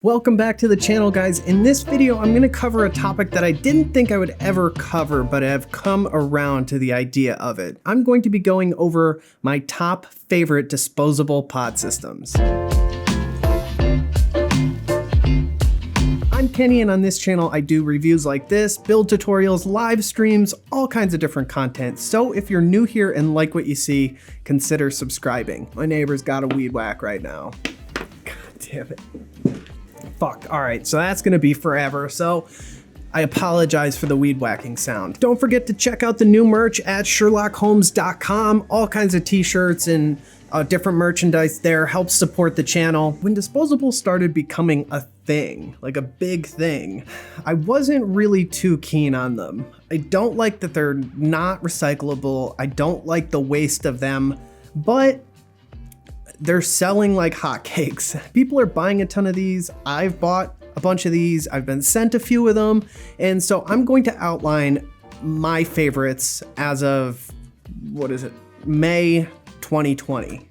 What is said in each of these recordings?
Welcome back to the channel, guys. In this video, I'm going to cover a topic that I didn't think I would ever cover, but I've come around to the idea of it. I'm going to be going over my top favorite disposable pod systems. I'm Kenny, and on this channel, I do reviews like this, build tutorials, live streams, all kinds of different content. So if you're new here and like what you see, consider subscribing. My neighbor's got a weed whack right now. God damn it. Fuck. All right, so that's gonna be forever. So I apologize for the weed whacking sound. Don't forget to check out the new merch at SherlockHolmes.com. All kinds of t-shirts and different merchandise there. Helps support the channel. When Disposable started becoming a thing, like a big thing, I wasn't really too keen on them. I don't like that they're not recyclable. I don't like the waste of them, but they're selling like hotcakes. People are buying a ton of these. I've bought a bunch of these. I've been sent a few of them. And so I'm going to outline my favorites as of, May 2020.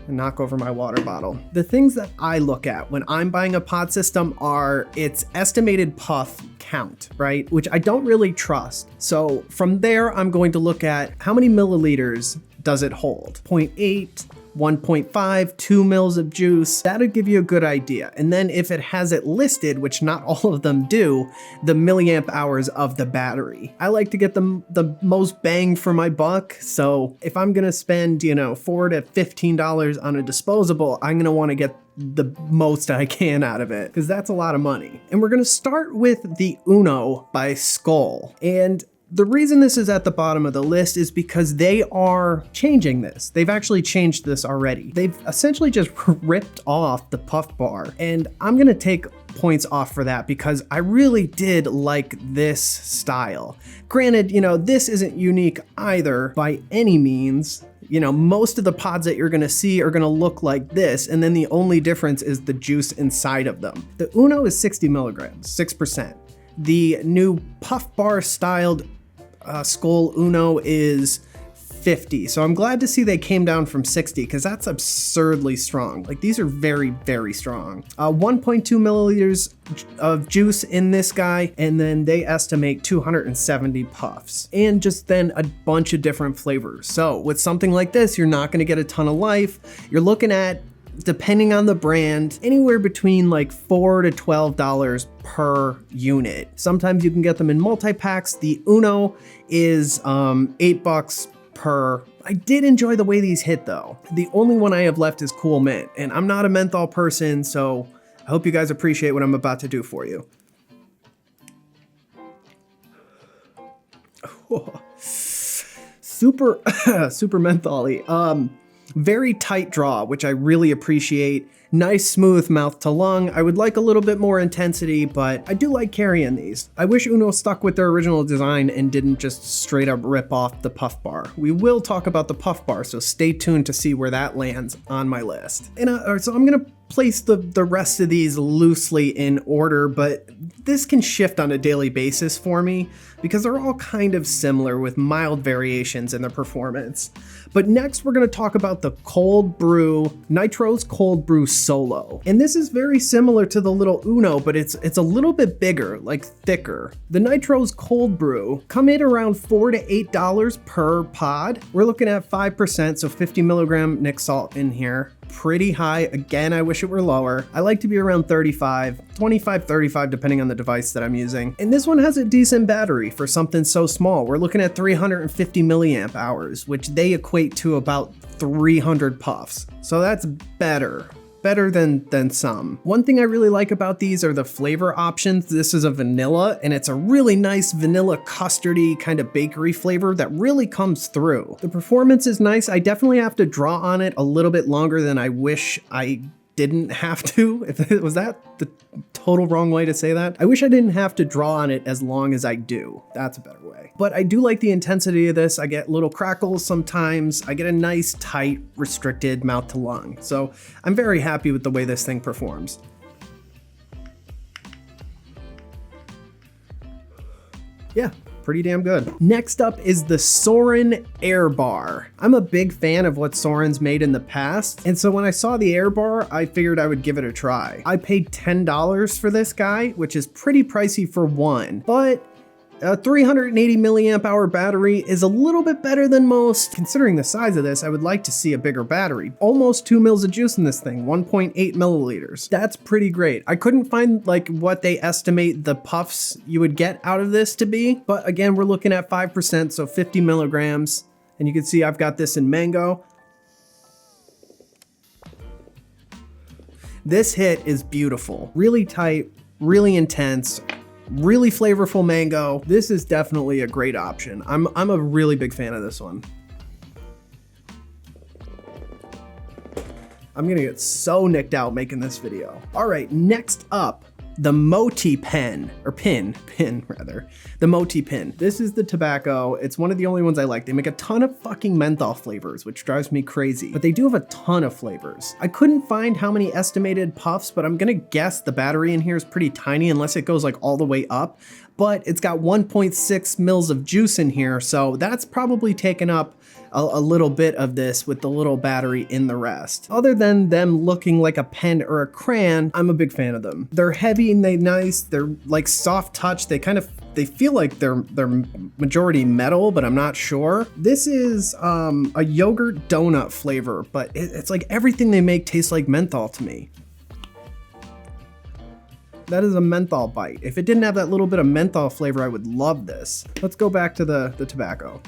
And knock over my water bottle. The things that I look at when I'm buying a pod system are its estimated puff count, right? Which I don't really trust. So from there, I'm going to look at how many milliliters does it hold? 0.8, 1.5, 2 mils of juice. That'll give you a good idea. And then if it has it listed, which not all of them do, the milliamp hours of the battery. I like to get the most bang for my buck. So if I'm gonna spend, $4 to $15 on a disposable, I'm gonna wanna get the most I can out of it, because that's a lot of money. And we're gonna start with the Uno by Skull. And the reason this is at the bottom of the list is because they are changing this. They've actually changed this already. They've essentially just ripped off the puff bar, and I'm gonna take points off for that because I really did like this style. Granted, this isn't unique either by any means. Most of the pods that you're gonna see are gonna look like this, and then the only difference is the juice inside of them. The Uno is 60 milligrams, 6%. The new puff bar styled Skull Uno is 50. So I'm glad to see they came down from 60 because that's absurdly strong. Like, these are very, very strong. 1.2 milliliters of juice in this guy, and then they estimate 270 puffs, and just then a bunch of different flavors. So with something like this, you're not gonna get a ton of life. You're looking at, depending on the brand, anywhere between like $4 to $12 per unit. Sometimes you can get them in multi-packs. The Uno is $8 per. I did enjoy the way these hit though. The only one I have left is Cool Mint, and I'm not a menthol person, so I hope you guys appreciate what I'm about to do for you. Super, super mentholy. Very tight draw, which I really appreciate. Nice smooth mouth to lung. I would like a little bit more intensity, but I do like carrying these. I wish Uno stuck with their original design and didn't just straight up rip off the puff bar. We will talk about the puff bar, so stay tuned to see where that lands on my list. And so I'm gonna place the rest of these loosely in order, but this can shift on a daily basis for me because they're all kind of similar with mild variations in their performance. But next we're gonna talk about the Cold Brew, Nitro's Cold Brew Solo. And this is very similar to the little Uno, but it's a little bit bigger, like thicker. The Nitro's Cold Brew come in around $4 to $8 per pod. We're looking at 5%, so 50 milligram Nic salt in here. Pretty high. Again, I wish it were lower. I like to be around 35, 25, 35, depending on the device that I'm using. And this one has a decent battery for something so small. We're looking at 350 milliamp hours, which they equate to about 300 puffs. So that's better than some. One thing I really like about these are the flavor options. This is a vanilla, and it's a really nice vanilla custardy kind of bakery flavor that really comes through. The performance is nice. I definitely have to draw on it a little bit longer than I wish I didn't have to. Was that the total wrong way to say that? I wish I didn't have to draw on it as long as I do. That's a better way. But I do like the intensity of this. I get little crackles sometimes. I get a nice, tight, restricted mouth to lung. So I'm very happy with the way this thing performs. Yeah, pretty damn good. Next up is the Soarin Airbar. I'm a big fan of what Soarin's made in the past, and so when I saw the Airbar, I figured I would give it a try. I paid $10 for this guy, which is pretty pricey for one, but a 380 milliamp hour battery is a little bit better than most. Considering the size of this, I would like to see a bigger battery. Almost 2 mils of juice in this thing, 1.8 milliliters. That's pretty great. I couldn't find like what they estimate the puffs you would get out of this to be, but again, we're looking at 5%, so 50 milligrams. And you can see I've got this in mango. This hit is beautiful. Really tight, really intense. Really flavorful mango. This is definitely a great option. I'm a really big fan of this one. I'm gonna get so nicked out making this video. All right, next up, the Moti Pen, or pin rather, the Moti Pen. This is the tobacco. It's one of the only ones I like. They make a ton of fucking menthol flavors, which drives me crazy, but they do have a ton of flavors. I couldn't find how many estimated puffs, but I'm gonna guess the battery in here is pretty tiny unless it goes like all the way up, but it's got 1.6 mils of juice in here, so that's probably taken up a little bit of this with the little battery in the rest. Other than them looking like a pen or a crayon, I'm a big fan of them. They're heavy and they're nice. They're like soft touch. They feel like they're majority metal, but I'm not sure. This is a yogurt donut flavor, but it's like everything they make tastes like menthol to me. That is a menthol bite. If it didn't have that little bit of menthol flavor, I would love this. Let's go back to the tobacco.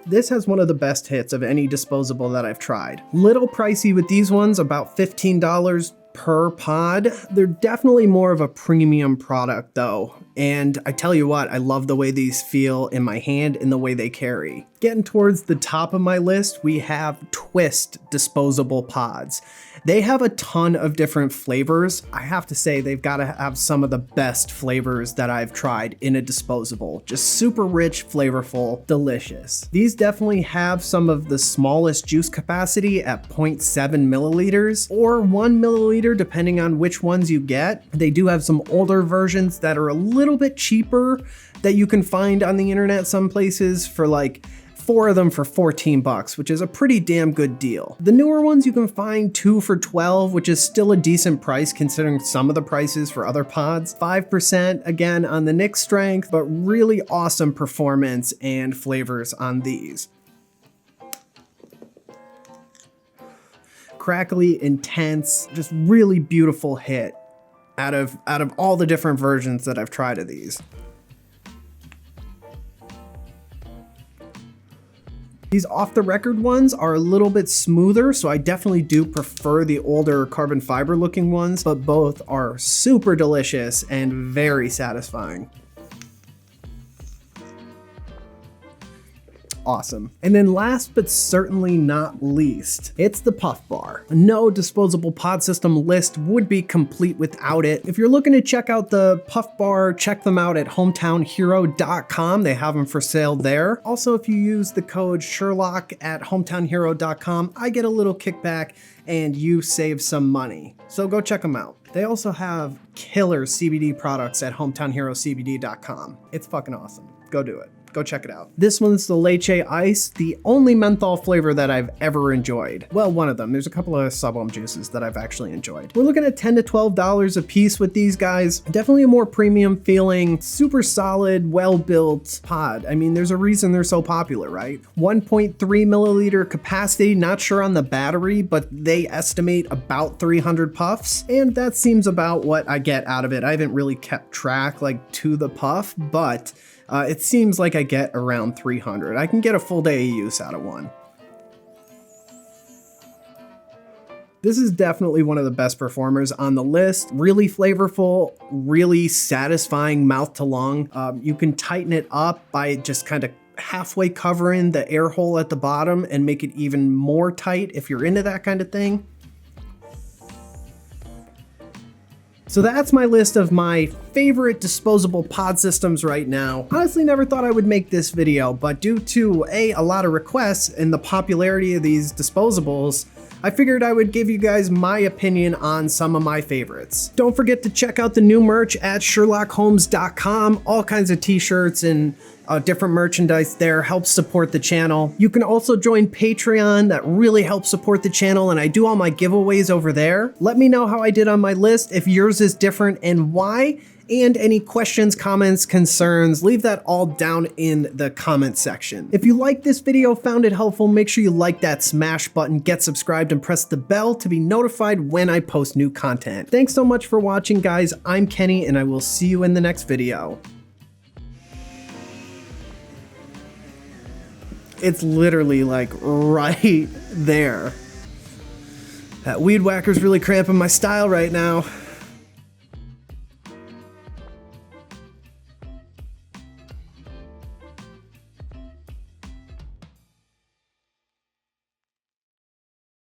This has one of the best hits of any disposable that I've tried. Little pricey with these ones, about $15 per pod. They're definitely more of a premium product though. And I tell you what, I love the way these feel in my hand and the way they carry. Getting towards the top of my list, we have Twist disposable pods. They have a ton of different flavors. I have to say they've got to have some of the best flavors that I've tried in a disposable. Just super rich, flavorful, delicious. These definitely have some of the smallest juice capacity at 0.7 milliliters or 1 milliliter depending on which ones you get. They do have some older versions that are a little bit cheaper that you can find on the internet some places for like 4 of them for 14 bucks, which is a pretty damn good deal. The newer ones you can find 2 for 12, which is still a decent price considering some of the prices for other pods. 5% again on the nic strength, but really awesome performance and flavors on these. Crackly, intense, just really beautiful hit out of all the different versions that I've tried of these. These off the record ones are a little bit smoother, so I definitely do prefer the older carbon fiber looking ones, but both are super delicious and very satisfying. Awesome. And then last but certainly not least, it's the Puff Bar. No disposable pod system list would be complete without it. If you're looking to check out the Puff Bar, check them out at hometownhero.com. They have them for sale there. Also, if you use the code Sherlock at hometownhero.com, I get a little kickback and you save some money. So go check them out. They also have killer CBD products at hometownherocbd.com. It's fucking awesome. Go do it. Go check it out. This one's the Leche Ice, the only menthol flavor that I've ever enjoyed. Well, one of them. There's a couple of sub-ohm juices that I've actually enjoyed. We're looking at $10 to $12 a piece with these guys. Definitely a more premium feeling, super solid, well-built pod. I mean, there's a reason they're so popular, right? 1.3 milliliter capacity, not sure on the battery, but they estimate about 300 puffs. And that seems about what I get out of it. I haven't really kept track like to the puff, but it seems like I get around 300. I can get a full day of use out of one. This is definitely one of the best performers on the list. Really flavorful, really satisfying mouth to lung. You can tighten it up by just kind of halfway covering the air hole at the bottom and make it even more tight if you're into that kind of thing. So that's my list of my favorite disposable pod systems right now. Honestly, never thought I would make this video, but due to a lot of requests and the popularity of these disposables, I figured I would give you guys my opinion on some of my favorites. Don't forget to check out the new merch at SherlockHolmes.com. All kinds of t-shirts and different merchandise there helps support the channel. You can also join Patreon, that really helps support the channel, and I do all my giveaways over there. Let me know how I did on my list, if yours is different and why, and any questions, comments, concerns, leave that all down in the comment section. If you liked this video, found it helpful, make sure you like that smash button, get subscribed, and press the bell to be notified when I post new content. Thanks so much for watching, guys. I'm Kenny, and I will see you in the next video. It's literally like right there. That weed whacker's really cramping my style right now.